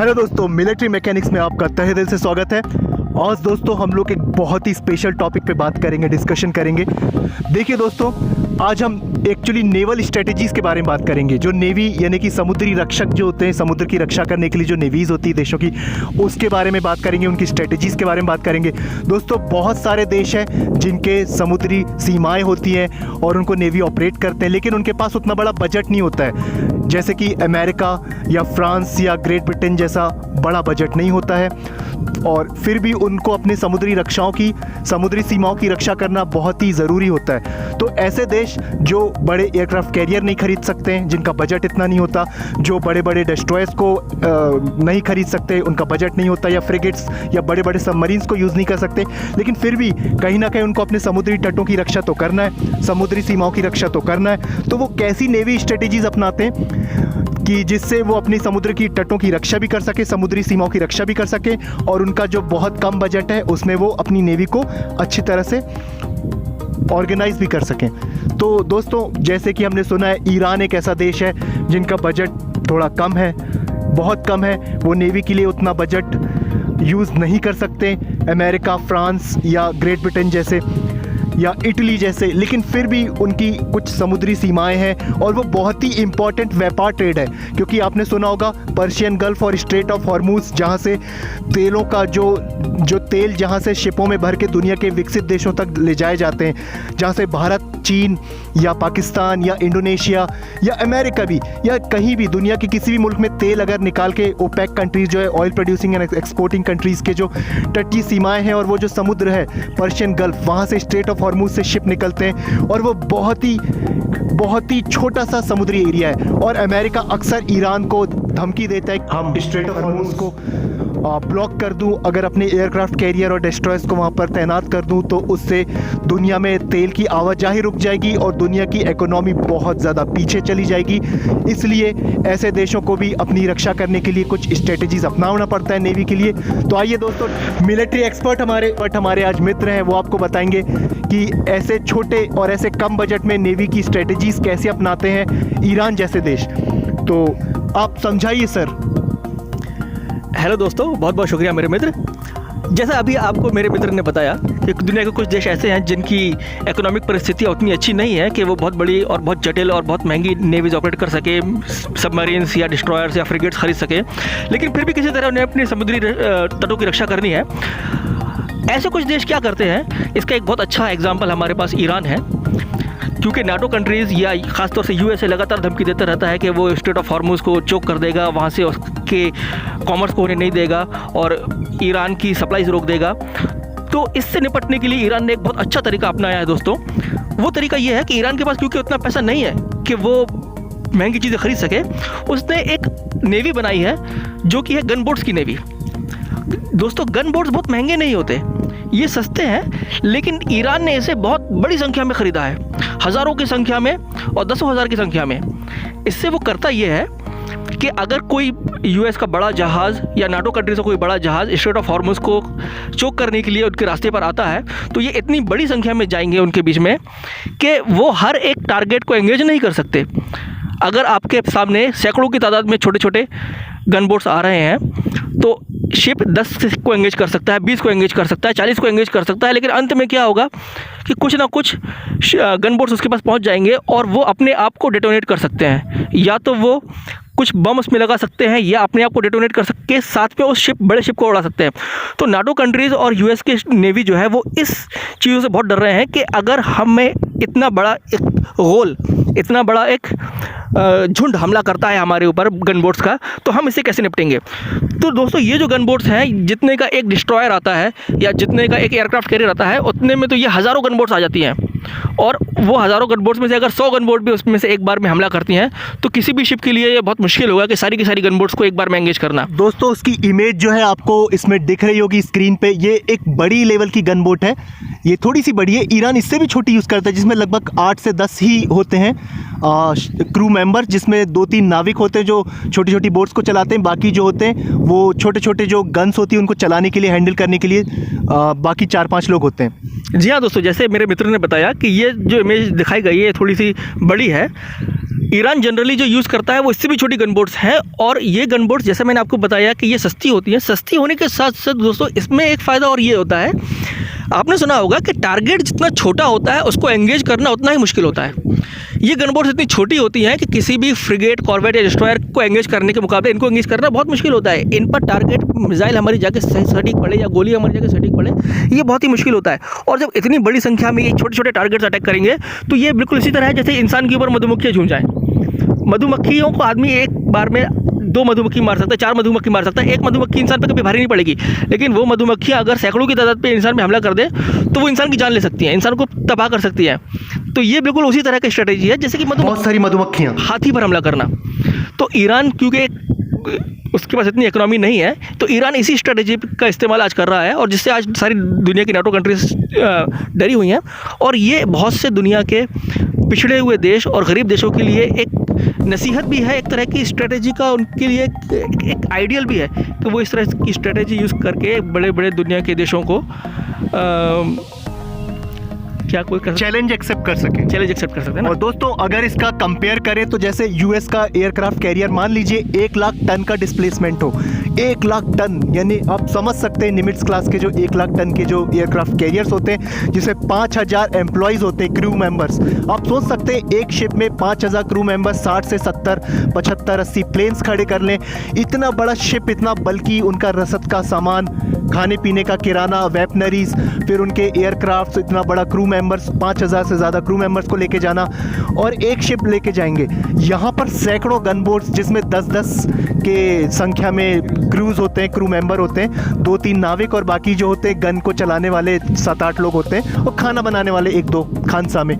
Hello दोस्तों, military mechanics में आपका तहे दिल से स्वागत है। आज दोस्तों हम लोग एक बहुत ही स्पेशल टॉपिक पे बात करेंगे, डिस्कशन करेंगे। देखिए दोस्तों, आज हम एक्चुअली नेवल स्ट्रेटजीज़ के बारे में बात करेंगे। जो नेवी यानी कि समुद्री रक्षक जो होते हैं, समुद्र की रक्षा करने के लिए जो नेवीज़ होती है देशों की, उसके बारे में बात करेंगे, उनकी स्ट्रेटजीज़ के बारे में बात करेंगे। दोस्तों बहुत सारे देश हैं जिनके समुद्री सीमाएँ होती हैं और उनको नेवी ऑपरेट करते हैं, लेकिन उनके पास उतना बड़ा बजट नहीं होता है। जैसे कि अमेरिका या फ्रांस या ग्रेट ब्रिटेन जैसा बड़ा बजट नहीं होता है, और फिर भी उनको अपने समुद्री समुद्री सीमाओं की रक्षा करना बहुत ही ज़रूरी होता है। तो ऐसे देश जो बड़े एयरक्राफ्ट कैरियर नहीं खरीद सकते हैं, जिनका बजट इतना नहीं होता, जो बड़े बड़े डेस्ट्रॉयर्स को नहीं खरीद सकते, उनका बजट नहीं होता, या फ्रिगेट्स या बड़े बड़े सबमरीन्स को यूज़ नहीं कर सकते, लेकिन फिर भी कहीं ना कहीं उनको अपने समुद्री तटों की रक्षा तो करना है, समुद्री सीमाओं की रक्षा तो करना है। तो वो कैसी नेवी स्ट्रेटजीज़ अपनाते हैं कि जिससे वो अपनी समुद्र की तटों की रक्षा भी कर सके, समुद्री सीमाओं की रक्षा भी कर सके, और उनका जो बहुत कम बजट है उसमें वो अपनी नेवी को अच्छी तरह से ऑर्गेनाइज भी कर सकें। तो दोस्तों, जैसे कि हमने सुना है, ईरान एक ऐसा देश है जिनका बजट थोड़ा कम है, बहुत कम है। वो नेवी के लिए उतना बजट यूज़ नहीं कर सकते अमेरिका, फ्रांस या ग्रेट ब्रिटेन जैसे या इटली जैसे, लेकिन फिर भी उनकी कुछ समुद्री सीमाएं हैं और वो बहुत ही इम्पॉर्टेंट व्यापार ट्रेड है। क्योंकि आपने सुना होगा पर्शियन गल्फ और स्ट्रेट ऑफ हॉर्मूज, जहाँ से तेलों का जो तेल जहाँ से शिपों में भर के दुनिया के विकसित देशों तक ले जाए जाते हैं, जहाँ से भारत, चीन या पाकिस्तान या इंडोनेशिया या अमेरिका भी या कहीं भी दुनिया के किसी भी मुल्क में तेल अगर निकाल के ओपेक कंट्रीज़ जो है, oil producing and exporting countries के जो तटीय सीमाएं हैं और वो जो समुद्र है पर्शियन गल्फ, वहाँ से स्ट्रेट ऑफ हॉर्मूज से शिप निकलते हैं, और वो बहुत ही छोटा सा समुद्री एरिया है। और अमेरिका अक्सर ईरान को धमकी देता है, हम स्ट्रेट ऑफ हॉर्मूज को ब्लॉक कर दूं, अगर अपने एयरक्राफ्ट कैरियर और डिस्ट्रॉयर्स को वहाँ पर तैनात कर दूं तो उससे दुनिया में तेल की आवाजाही रुक जाएगी और दुनिया की इकोनॉमी बहुत ज़्यादा पीछे चली जाएगी। इसलिए ऐसे देशों को भी अपनी रक्षा करने के लिए कुछ स्ट्रेटजीज अपनाना पड़ता है नेवी के लिए। तो आइए दोस्तों, मिलिट्री एक्सपर्ट हमारे आज मित्र हैं, वो आपको बताएंगे कि ऐसे छोटे और ऐसे कम बजट में नेवी की स्ट्रेटजीज कैसे अपनाते हैं ईरान जैसे देश। तो आप समझाइए सर। हेलो दोस्तों, बहुत बहुत शुक्रिया मेरे मित्र। जैसा अभी आपको मेरे मित्र ने बताया कि दुनिया के कुछ देश ऐसे हैं जिनकी इकोनॉमिक परिस्थितियाँ उतनी अच्छी नहीं है कि वो बहुत बड़ी और बहुत जटिल और बहुत महंगी नेवीज ऑपरेट कर सके, सबमरीन्स या डिस्ट्रॉयर्स या फ्रिगेट्स खरीद सके, लेकिन फिर भी किसी तरह उन्हें अपनी समुद्री तटों की रक्षा करनी है। ऐसे कुछ देश क्या करते हैं, इसका एक बहुत अच्छा एग्जाम्पल हमारे पास ईरान है। क्योंकि नाटो कंट्रीज़ या ख़ासतौर से यूएसए लगातार धमकी देता रहता है कि वो स्ट्रेट ऑफ हॉर्मूज को चोक कर देगा, वहाँ से उसके कॉमर्स को होने नहीं देगा और ईरान की सप्लाईज रोक देगा। तो इससे निपटने के लिए ईरान ने एक बहुत अच्छा तरीका अपनाया है दोस्तों। वो तरीका ये है कि ईरान के पास क्योंकि उतना पैसा नहीं है कि वो महंगी चीज़ें खरीद सके, उसने एक नेवी बनाई है जो कि है गन बोट्स की नेवी। दोस्तों, गन बोट्स बहुत महंगे नहीं होते, ये सस्ते हैं, लेकिन ईरान ने इसे बहुत बड़ी संख्या में ख़रीदा है, हज़ारों की संख्या में और दसों हज़ार की संख्या में। इससे वो करता ये है कि अगर कोई यूएस का बड़ा जहाज़ या नाटो कंट्री से कोई बड़ा जहाज़ स्ट्रेट ऑफ हॉर्मूज को चोक करने के लिए उनके रास्ते पर आता है, तो ये इतनी बड़ी संख्या में जाएंगे उनके बीच में कि वो हर एक टारगेट को एंगेज नहीं कर सकते। अगर आपके सामने सैकड़ों की तादाद में छोटे छोटे गन बोट्स आ रहे हैं तो शिप 10 को एंगेज कर सकता है, 20 को एंगेज कर सकता है, 40 को एंगेज कर सकता है, लेकिन अंत में क्या होगा कि कुछ ना कुछ गन बोट्स उसके पास पहुंच जाएंगे और वो अपने आप को डेटोनेट कर सकते हैं। या तो वो कुछ बम उसमें लगा सकते हैं या अपने आप को डेटोनेट कर सकते हैं, साथ में उस बड़े शिप को उड़ा सकते हैं। तो नाटो कंट्रीज़ और यूएस के नेवी जो है वो इस चीज़ों से बहुत डर रहे हैं कि अगर हमें इतना बड़ा एक झुंड हमला करता है हमारे ऊपर गन बोट्स का, तो हम इससे कैसे निपटेंगे। तो दोस्तों, ये जो गन बोट्स हैं, जितने का एक डिस्ट्रॉयर आता है या जितने का एक एयरक्राफ्ट कैरियर आता है, उतने में तो ये हज़ारों गन बोट्स आ जाती हैं। और वो हज़ारों गन बोट्स में से अगर 100 गन बोट भी उसमें से एक बार में हमला करती हैं तो किसी भी शिप के लिए ये बहुत मुश्किल होगा कि सारी की सारी गन बोट्स को एक बार में एंगेज करना। दोस्तों, उसकी इमेज जो है आपको इसमें दिख रही होगी स्क्रीन पे, ये एक बड़ी लेवल की गन बोट है। ये थोड़ी सी बड़ी है, ईरान इससे भी छोटी यूज़ करता है, जिसमें लगभग 8 से 10 ही होते हैं क्रू मेंबर, जिसमें 2-3 नाविक होते हैं जो छोटी छोटी बोट्स को चलाते हैं। बाकी जो होते हैं वो छोटे छोटे जो गन्स होती हैं उनको चलाने के लिए, हैंडल करने के लिए बाकी 4-5 लोग होते हैं। जी हाँ दोस्तों, जैसे मेरे मित्र ने बताया कि ये जो इमेज दिखाई गई है थोड़ी सी बड़ी है, ईरान जनरली जो यूज़ करता है वो इससे भी छोटी गन बोट्स हैं, और ये गन बोट्स जैसे मैंने आपको बताया कि ये सस्ती होती हैं। सस्ती होने के साथ साथ दोस्तों इसमें एक फ़ायदा और ये होता है, आपने सुना होगा कि टारगेट जितना छोटा होता है उसको एंगेज करना उतना ही मुश्किल होता है। ये गन बोट्स इतनी छोटी होती हैं कि किसी भी फ्रिगेट, कॉर्वेट या डिस्ट्रॉयर को एंगेज करने के मुकाबले इनको एंगेज करना बहुत मुश्किल होता है। इन पर टारगेट मिसाइल हमारी जाके सटीक पड़े या गोली हमारी जाके सटीक पड़े, ये बहुत ही मुश्किल होता है। और जब इतनी बड़ी संख्या में ये छोटे छोटे टारगेट्स अटैक करेंगे तो ये बिल्कुल इसी तरह है जैसे इंसान के ऊपर मधुमक्खियाँ झूम जाएँ। मधुमक्खियों को आदमी एक बार में 2 मधुमक्खी मार सकता है, 4 मधुमक्खी मार सकता है। एक मधुमक्खी इंसान पे कभी भारी नहीं पड़ेगी, लेकिन वो मधुमक्खियाँ अगर सैकड़ों की तादाद पे इंसान पे हमला कर दे तो वो इंसान की जान ले सकती है, इंसान को तबाह कर सकती है। तो ये बिल्कुल उसी तरह की स्ट्रेटेजी है जैसे कि बहुत सारी मधुमक्खियाँ, हाथी पर हमला करना। तो ईरान क्योंकि उसके पास इतनी इकोनॉमी नहीं है, तो ईरान इसी स्ट्रेटेजी का इस्तेमाल आज कर रहा है, और जिससे आज सारी दुनिया की नाटो कंट्रीज डरी हुई हैं। और ये बहुत से दुनिया के पिछड़े हुए देश और गरीब देशों के लिए एक नसीहत भी है, एक तरह की स्ट्रेटेजी का उनके लिए एक आइडियल भी है कि वो इस तरह की स्ट्रेटेजी यूज़ करके बड़े बड़े दुनिया के देशों को क्या कोई चैलेंज एक्सेप्ट कर सके हैं ना। और दोस्तों अगर इसका कंपेयर करें तो जैसे यूएस का एयरक्राफ्ट कैरियर, मान लीजिए 1 लाख टन का डिस्प्लेसमेंट हो, 1 लाख टन, यानी आप समझ सकते हैं निमिट्स क्लास के जो 1 लाख टन के जो एयरक्राफ्ट कैरियर्स होते हैं जिसमें 5000 एम्प्लॉयज़ होते हैं, क्रू मेंबर्स। आप सोच सकते हैं एक शिप में 5000 क्रू मेंबर्स 60 से 70, 75, 80 प्लेन्स खड़े कर लें। इतना बड़ा शिप, इतना बल्कि उनका रसद का सामान, खाने पीने का किराना, वेपनरीज, फिर उनके एयरक्राफ्ट, इतना बड़ा क्रू मेंबर्स, 5000 से ज़्यादा क्रू मेंबर्स को लेके जाना, और एक शिप लेके जाएंगे। यहाँ पर सैकड़ों गन बोट्स जिसमें 10-10 के संख्या में क्रूज होते हैं, क्रू मेंबर होते हैं, 2-3 नाविक, और बाकी जो होते हैं गन को चलाने वाले 7-8 लोग होते हैं, और खाना बनाने वाले 1-2 खानसा में।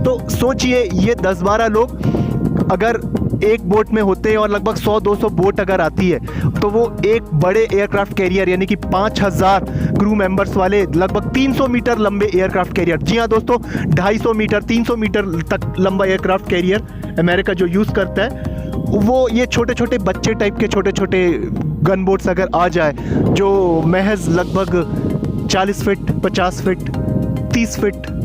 तो सोचिए ये 10-12 लोग अगर एक बोट में होते हैं और लगभग 100-200 बोट अगर आती है तो वो एक बड़े एयरक्राफ्ट कैरियर यानी कि 5000 क्रू मेंबर्स वाले लगभग 300 मीटर लंबे एयरक्राफ्ट कैरियर, जी हाँ दोस्तों, 250 मीटर 300 मीटर तक लंबा एयरक्राफ्ट कैरियर अमेरिका जो यूज़ करता है, वो ये छोटे छोटे बच्चे टाइप के छोटे छोटे गन बोट्स अगर आ जाए जो महज लगभग 40 फीट, 50 फीट, 30 फीट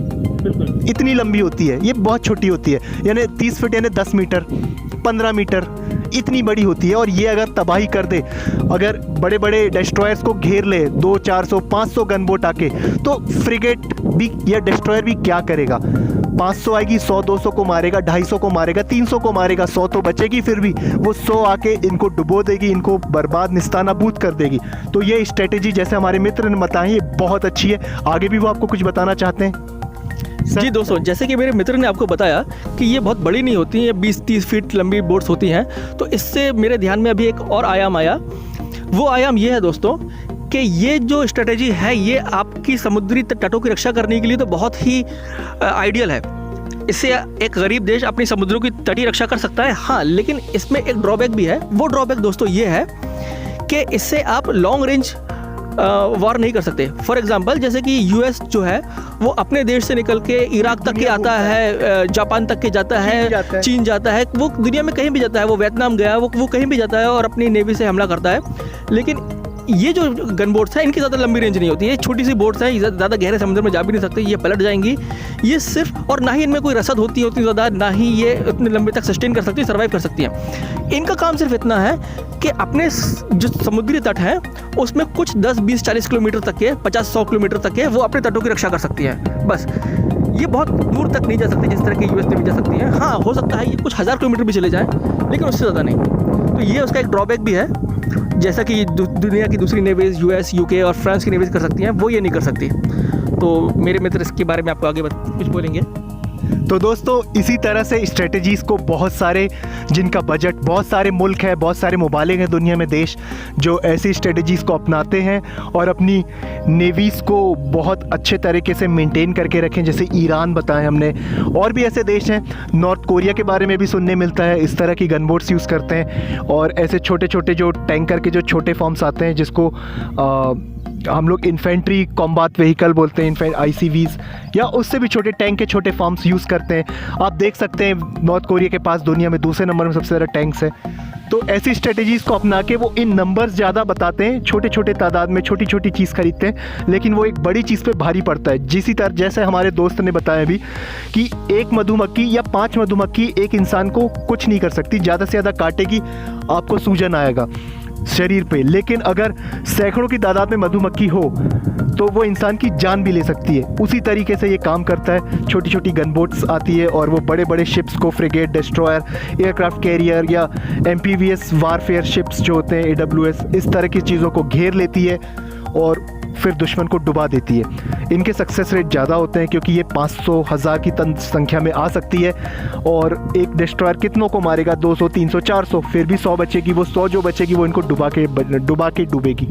इतनी लंबी होती है, ये बहुत छोटी होती है, यानी 30 फीट यानी 10 मीटर, 15 मीटर इतनी बड़ी होती है। और ये अगर तबाही कर दे, अगर बड़े बड़े डिस्ट्रॉयर्स को घेर ले 200-400 500 गन बोट आके, तो फ्रिगेट भी या डिस्ट्रॉयर भी क्या करेगा? 500 आएगी, 100-200 को मारेगा, 250 को मारेगा, 300 को मारेगा, 100 तो बचेगी, फिर भी वो 100 आके इनको डुबो देगी, इनको बर्बाद निस्तानाबूद कर देगी। तो ये स्ट्रेटेजी जैसे हमारे मित्र ने बताई, ये बहुत अच्छी है। आगे भी वो आपको कुछ बताना चाहते हैं? जी दोस्तों, जैसे कि मेरे मित्र ने आपको बताया कि ये बहुत बड़ी नहीं होती, ये 20-30 फीट लंबी बोट्स होती हैं, तो इससे मेरे ध्यान में अभी एक और आयाम आया। वो आयाम ये है दोस्तों कि ये जो स्ट्रेटेजी है ये आपकी समुद्री तटों की रक्षा करने के लिए तो बहुत ही आइडियल है। इससे एक गरीब देश अपनी समुद्रों की तटीय रक्षा कर सकता है। हाँ, लेकिन इसमें एक ड्रॉबैक भी है। वो ड्रॉबैक दोस्तों ये है कि इससे आप लॉन्ग रेंज वार नहीं कर सकते। फॉर एग्जांपल जैसे कि यूएस जो है वो अपने देश से निकल के इराक तक के आता है, जापान तक के जाता है, चीन जाता है, वो दुनिया में कहीं भी जाता है, वो वियतनाम गया, वो कहीं भी जाता है और अपनी नेवी से हमला करता है। लेकिन ये जो गन बोट्स हैं इनकी ज़्यादा लंबी रेंज नहीं होती है, छोटी सी बोट्स हैं, ज़्यादा गहरे समुद्र में जा भी नहीं सकते, ये पलट जाएंगी। ये सिर्फ, और ना ही इनमें कोई रसद होती है ज़्यादा, ना ही ये उतने लंबे तक सस्टेन कर सकती है, सर्वाइव कर सकती हैं। इनका काम सिर्फ इतना है कि अपने जो समुद्री तट हैं उसमें कुछ 10-20-40 किलोमीटर तक के, 50-100 किलोमीटर तक के वो अपने तटों की रक्षा कर सकती हैं, बस। ये बहुत दूर तक नहीं जा सकती जिस तरह की यूएस नेवी जा सकती है। हाँ, हो सकता है ये कुछ 1000 किलोमीटर भी चले जाएँ, लेकिन उससे ज़्यादा नहीं। तो ये उसका एक ड्रॉबैक भी है, जैसा कि दुनिया की दूसरी नेवीज़ यूएस, यूके और फ्रांस की नेवीज़ कर सकती हैं, वो ये नहीं कर सकती। तो मेरे मित्र इसके बारे में आपको आगे कुछ बोलेंगे। तो दोस्तों इसी तरह से स्ट्रेटजीज़ को बहुत सारे, जिनका बजट, बहुत सारे मुल्क है, बहुत सारे मुबालिग हैं दुनिया में देश जो ऐसी स्ट्रेटजीज़ को अपनाते हैं और अपनी नेवीज़ को बहुत अच्छे तरीके से मेंटेन करके रखें। जैसे ईरान बताएं हमने, और भी ऐसे देश हैं, नॉर्थ कोरिया के बारे में भी सुनने मिलता है, इस तरह की गन बोट्स यूज़ करते हैं। और ऐसे छोटे छोटे जो टैंकर के जो छोटे फॉर्म्स आते हैं जिसको हम लोग इन्फेंट्री कॉम्बाट व्हीकल बोलते हैं, ICVs, या उससे भी छोटे टैंक के छोटे फॉर्म्स यूज़ करते हैं। आप देख सकते हैं नॉर्थ कोरिया के पास दुनिया में दूसरे नंबर में सबसे ज़्यादा टैंक्स है। तो ऐसी स्ट्रेटजीज़ को अपना के वो इन नंबर्स ज़्यादा बताते हैं, छोटे छोटे तादाद में छोटी छोटी चीज़ खरीदते हैं, लेकिन वो एक बड़ी चीज़ पे भारी पड़ता है। जिसी तरह जैसे हमारे दोस्त ने बताया अभी कि एक मधुमक्खी या 5 मधुमक्खी एक इंसान को कुछ नहीं कर सकती, ज़्यादा से ज़्यादा काटेगी, आपको सूजन आएगा शरीर पे। लेकिन अगर सैकड़ों की तादाद में मधुमक्खी हो तो वो इंसान की जान भी ले सकती है। उसी तरीके से ये काम करता है। छोटी छोटी गन बोट्स आती है और वो बड़े बड़े शिप्स को, फ्रिगेट, डिस्ट्रॉयर, एयरक्राफ्ट कैरियर या MPVS वारफेयर शिप्स जो होते हैं, AWS, इस तरह की चीज़ों को घेर लेती है और फिर दुश्मन को डुबा देती है। इनके सक्सेस रेट ज़्यादा होते हैं क्योंकि ये 500, 1000 की संख्या में आ सकती है और एक डिस्ट्रॉयर कितनों को मारेगा, 200, 300, 400, फिर भी 100 बचेगी। वो 100 जो बचेगी वो इनको डुबा के डूबेगी।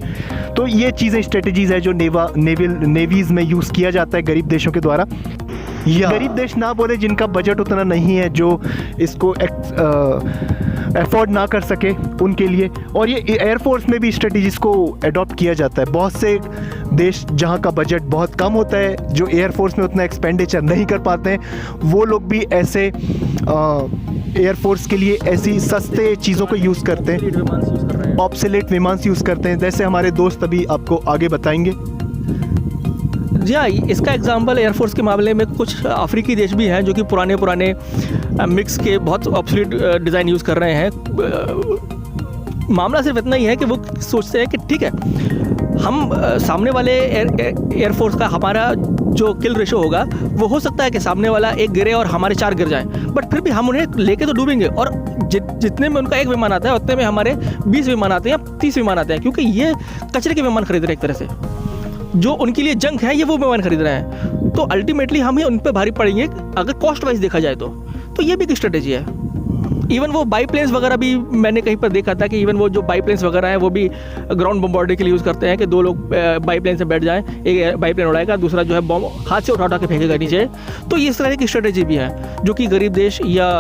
तो ये चीज़ें स्ट्रेटजीज़ है जो नेवीज़ में यूज़ किया जाता है गरीब देशों के द्वारा, या गरीब देश ना बोले जिनका बजट उतना नहीं है, जो इसको अफोर्ड ना कर सके उनके लिए। और ये एयरफोर्स में भी स्ट्रेटजीज़ को अडॉप्ट किया जाता है। बहुत से देश जहाँ का बजट बहुत कम होता है, जो एयरफोर्स में उतना एक्सपेंडिचर नहीं कर पाते हैं, वो लोग भी ऐसे एयरफोर्स के लिए ऐसी सस्ते चीज़ों को यूज़ करते हैं, ऑब्सोलेट विमान यूज़ करते हैं, जैसे हमारे दोस्त अभी आपको आगे बताएंगे। जी हाँ, इसका एग्जांपल एयरफोर्स के मामले में कुछ अफ्रीकी देश भी हैं जो कि पुराने मिक्स के बहुत ऑब्सोलीट डिज़ाइन यूज़ कर रहे हैं। मामला सिर्फ इतना ही है कि वो सोचते हैं कि ठीक है, हम सामने वाले एयरफोर्स का हमारा जो किल रेशो होगा वो हो सकता है कि सामने वाला एक गिरे और हमारे 4 गिर जाएं, बट फिर भी हम उन्हें लेके तो डूबेंगे। और जितने में उनका एक विमान आता है उतने में हमारे 20 विमान आते हैं या 30 विमान आते हैं, क्योंकि ये कचरे के विमान खरीद रहे हैं एक तरह से। जो उनके लिए जंक है ये वो विमान खरीद रहे हैं। तो अल्टीमेटली हम ही उन पर भारी पड़ेंगे अगर कॉस्ट वाइज देखा जाए तो ये भी एक स्ट्रेटेजी है। इवन वो बाईप्लेन्स वगैरह भी मैंने कहीं पर देखा था कि इवन वो जो बाईप्लेन्स वगैरह हैं वो भी ग्राउंड बम्बार्डिंग के लिए यूज़ करते हैं कि 2 लोग बाईप्लेन से बैठ जाएं, एक बाईप्लेन उड़ाएगा, दूसरा जो है बॉम्ब हाथ से उठा के फेंकेगा नीचे। तो ये इस तरह की स्ट्रेटेजी भी है जो कि गरीब देश या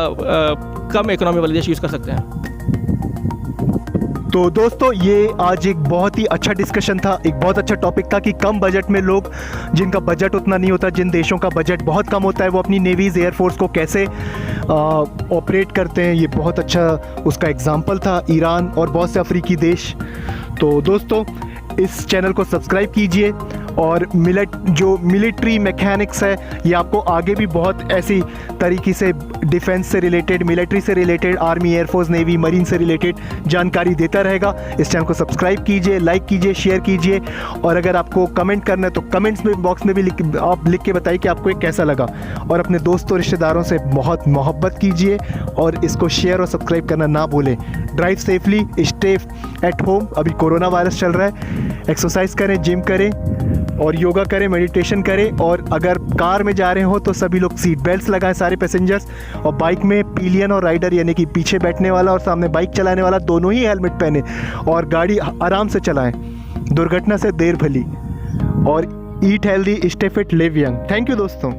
कम इकोनॉमी वाले देश यूज़ कर सकते हैं। तो दोस्तों ये आज एक बहुत ही अच्छा डिस्कशन था, एक बहुत अच्छा टॉपिक था कि कम बजट में लोग जिनका बजट उतना नहीं होता, जिन देशों का बजट बहुत कम होता है, वो अपनी नेवीज़, एयरफोर्स को कैसे ऑपरेट करते हैं। ये बहुत अच्छा उसका एग्जाम्पल था, ईरान और बहुत से अफ्रीकी देश। तो दोस्तों इस चैनल को सब्सक्राइब कीजिए और जो मिलिट्री मैकेनिक्स है ये आपको आगे भी बहुत ऐसी तरीके से डिफेंस से रिलेटेड, मिलिट्री से related, army, air force, navy, marine से रिलेटेड जानकारी देता रहेगा। इस चैनल को सब्सक्राइब कीजिए, लाइक कीजिए, शेयर कीजिए, और अगर आपको कमेंट करना है तो कमेंट्स में बॉक्स में भी आप लिख के बताइए कि आपको ये कैसा लगा। और अपने दोस्तों रिश्तेदारों से बहुत मोहब्बत कीजिए और इसको शेयर और सब्सक्राइब करना ना भूलें। Drive safely, stay at home, अभी कोरोना वायरस चल रहा है, एक्सरसाइज करें, जिम करें और योगा करें, मेडिटेशन करें। और अगर कार में जा रहे हो तो सभी लोग सीट बेल्ट्स लगाएं, सारे पैसेंजर्स, और बाइक में पिलियन और राइडर यानी कि पीछे बैठने वाला और सामने बाइक चलाने वाला दोनों ही हेलमेट पहने और गाड़ी आराम से चलाएं। दुर्घटना से देर भली। और eat healthy, stay fit, live young. Thank you दोस्तों।